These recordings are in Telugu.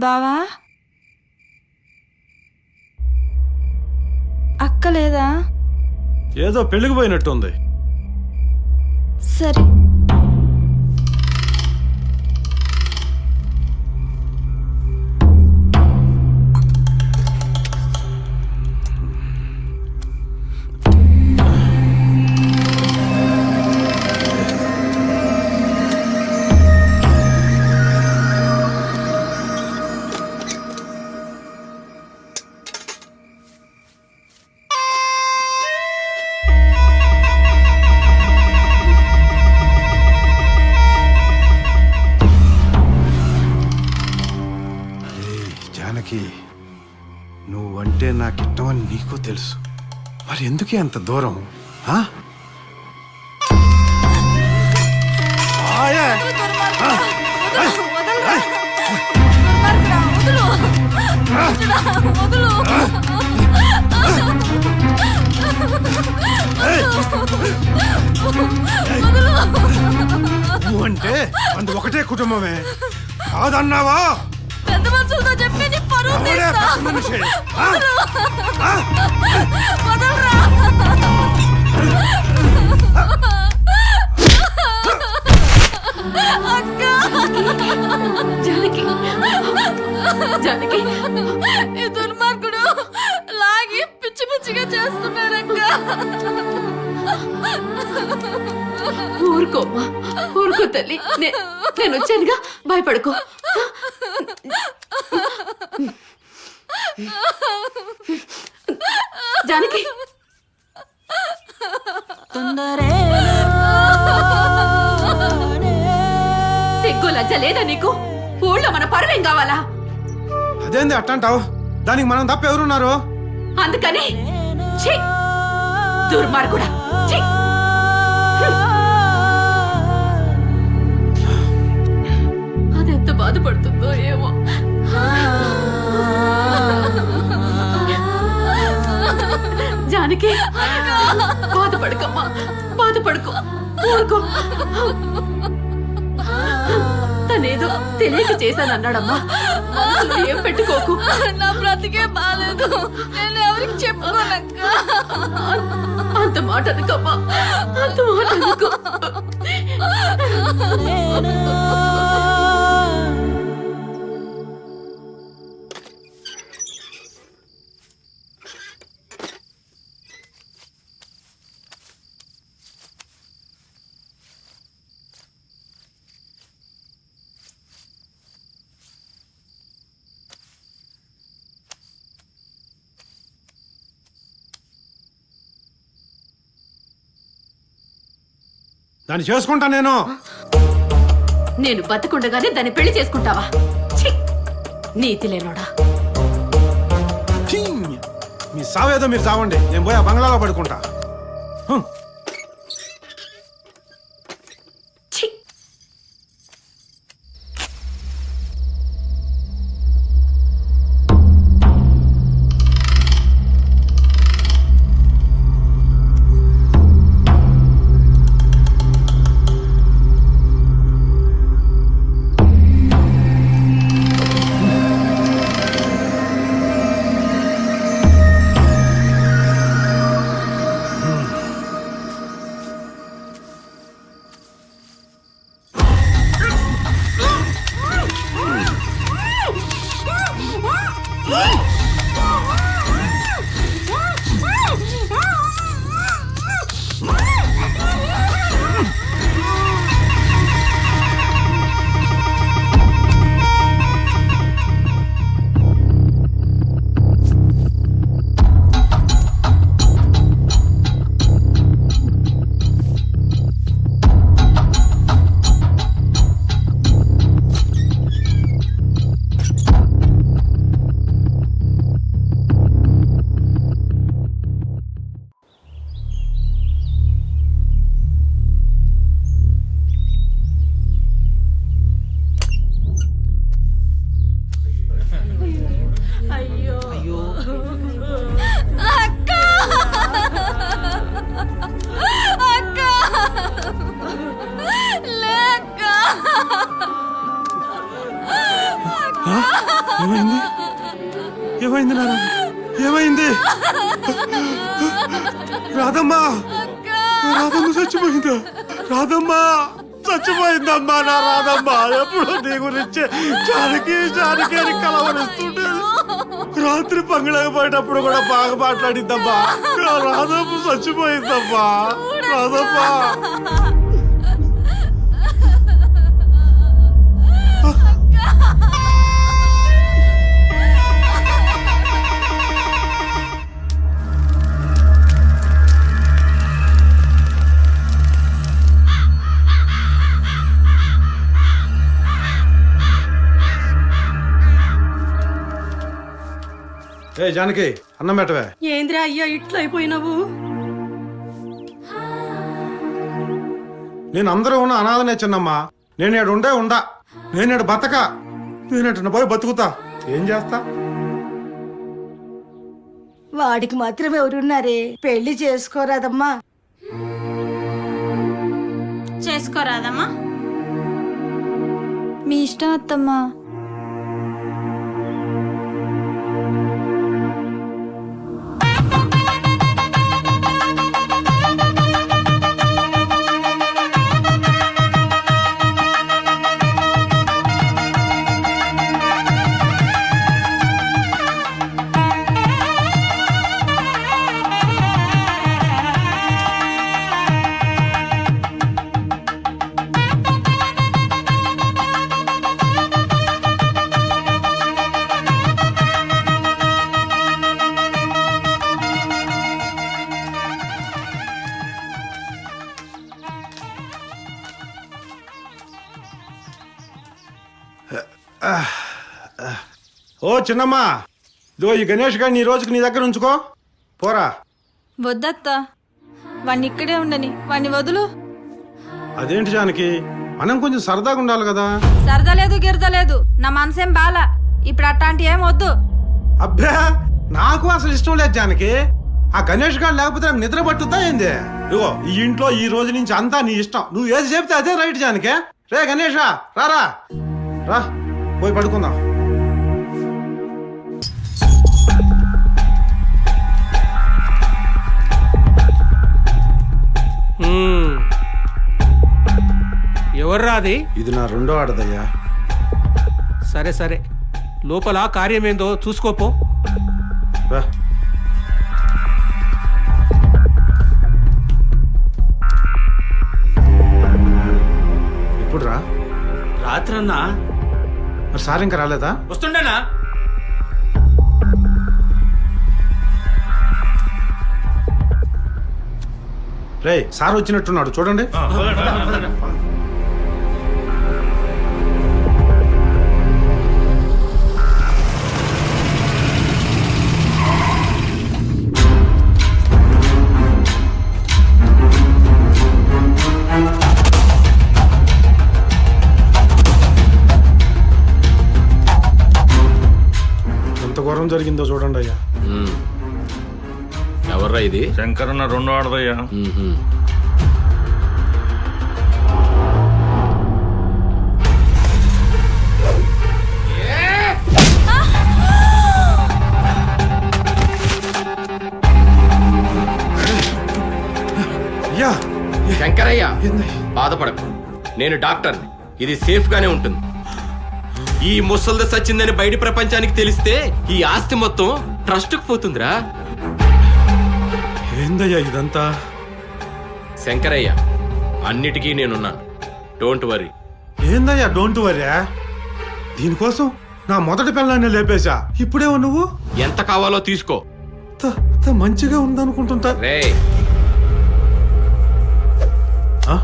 బావా అక్క లేదా? ఏదో పెళ్ళికి పోయినట్టుంది. సరే. జానకి, నువ్వంటే నాకిష్టమని నీకు తెలుసు, మరి ఎందుకే అంత దూరం? నువ్వంటే అంత ఒకటే కుటుంబమే కాదన్నావా? పెద్ద మనుషులతో చెప్పి నీ పరువు తీస్తా. మనిషి వదలరా. అక్క. జానకి, జానకి, ఈ దుర్మార్గుడు లాగి పిచ్చి పిచ్చిగా చేస్తున్నారక్క. ఊరుకోమ్మా, ఊరుకో తల్లి. నేను వచ్చానుగా, భయపడుకో. జానకి, సిగ్గు లజ్జ లేదా నీకు? ఊళ్ళో మన పరువేం కావాలా? అదేంది అట్టంటావు? దానికి మనం తప్ప ఎవరున్నారు? అందుకని ఛీ, దుర్మార్గుడా, ఛీ. అదెంత బాధపడుతుందో ఏమో. జానకి, బాధపడకమ్మా, బాధపడుకో, ఊరుకో. తనేదో తెలియక చేశానన్నాడమ్మా, మనసులో ఏం పెట్టుకోకు. నా బ్రతికే బాలేదు, నేను ఎవరికి చెప్పుకోనక్క. అంత మాట అనుకమ్మా, అంత మాట అనుకో. దాన్ని చేసుకుంటా నేను. నేను బతకుండగానే దాన్ని పెళ్లి చేసుకుంటావా? ఛీ, నీతి లేనోడా. మీ సావేదో మీరు చావండి, నేను పోయి ఆ బంగ్లాలో పడుకుంటా. ఛీ. ఏమైంది ఏమైంది నాన్న ఏమైంది రాధమ్మా రాధమ్మ చచ్చిపోయిందా రాధమ్మా చచ్చిపోయిందమ్మా నా రాధమ్మా ఎప్పుడు నీ గురించి జానకి జానకి అని కలవరిస్తుంటే రాత్రి పంగులకు పోయేటప్పుడు కూడా బాగా మాట్లాడిద్దమ్మా నా రాధమ్మ చచ్చిపోయిందమ్మా రాధమ్మా ఏ జానకి అన్నం పెట్టవే ఏంద్రా అయ్యా ఇట్లా అయిపోయినావు? నేను అందరూ ఉన్న అనాథనే చిన్నమ్మా నేను ఏడు ఉండా నేనేడు బతక నేనేట పోయి బతుకుతా ఏం చేస్తా వాడికి మాత్రం ఎవరున్నారే? పెళ్లి చేసుకోరాదమ్మా. చేసుకోరాదమ్మా? మీ ఇష్టం అత్తమ్మా. ఓ చిన్నమ్మా ఇదిగో ఈ గణేష్ గారిని ఈ రోజుకి నీ దగ్గర ఉంచుకో పోరా వద్దత్తా, వాణ్ణి ఇక్కడే ఉండని, వాణ్ణి వదులు. అదేంటి జానకి మనం కొంచెం సరదాగా ఉండాలి కదా సరదా లేదు గిరద లేదు, నా మనసేం బాల. ఇప్పుడు అట్లాంటి ఏం వద్దు. అబ్బే నాకు అసలు ఇష్టం లేదు జానకి ఆ గణేష్ గారు లేకపోతే నాకు నిద్ర పట్టుద్దా ఏంది ఇగో ఈ ఇంట్లో ఈ రోజు నుంచి అంతా నీ ఇష్టం నువ్వు ఏది చెప్తే అదే రైట్ జానకి రే గణేషా రారా రా పోయి పడుకుందాం ఎవర్రా అది? ఇది నా రెండో ఆడదయ్యా సరే సరే, లోపల కార్యమేందో చూసుకోపో. రా ఇప్పుడు రా రాత్రన్నా మరి సార్ ఇంకా రాలేదా వస్తుండేనా? రే సార్ వచ్చినట్టున్నాడు చూడండి ఎంత ఘోరం జరిగిందో చూడండి అయ్యా ఎవర్రా ఇది? శంకరన్న రెండో ఆడదయ్యా. అయ్యా శంకరయ్య ఏంది? బాధపడకు, నేను డాక్టర్ని. ఇది సేఫ్ గానే ఉంటుంది. ఈ ముసల్ది సచ్చిందని బయట ప్రపంచానికి తెలిస్తే ఈ ఆస్తి మొత్తం ట్రస్ట్కు పోతుందిరా. ఏందయ్యా ఇదంతా శంకరయ్య అన్నిటికీ నేనున్నాను, డోంట్ వరీ. ఏందయ్యా డోంట్ వరీ దీనికోసం నా మొదటి పిల్లాన్ని లేపేశా ఇప్పుడేమో నువ్వు ఎంత కావాలో తీసుకో. మంచిగా ఉందనుకుంటుంటా రే ఆ?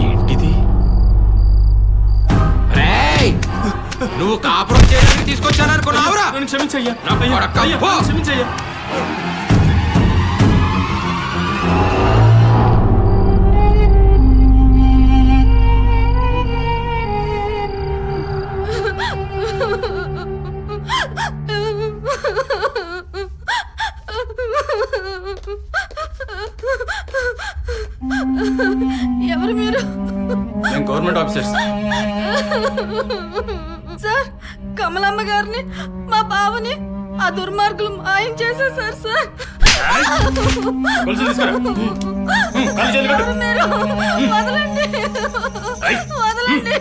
ఏంటిది? రేయ్! నువ్వు కాపురం చేయడానికి తీసుకొచ్చాననుకున్నావురా? క్షమించయ్యా, నా కొడకా, పో! క్షమించయ్యా. సార్ కమలమ్మ గారిని మా బావని ఆ దుర్మార్గులు మాయం చేసేసారు సార్. మీరు వదలండి, వదలండి.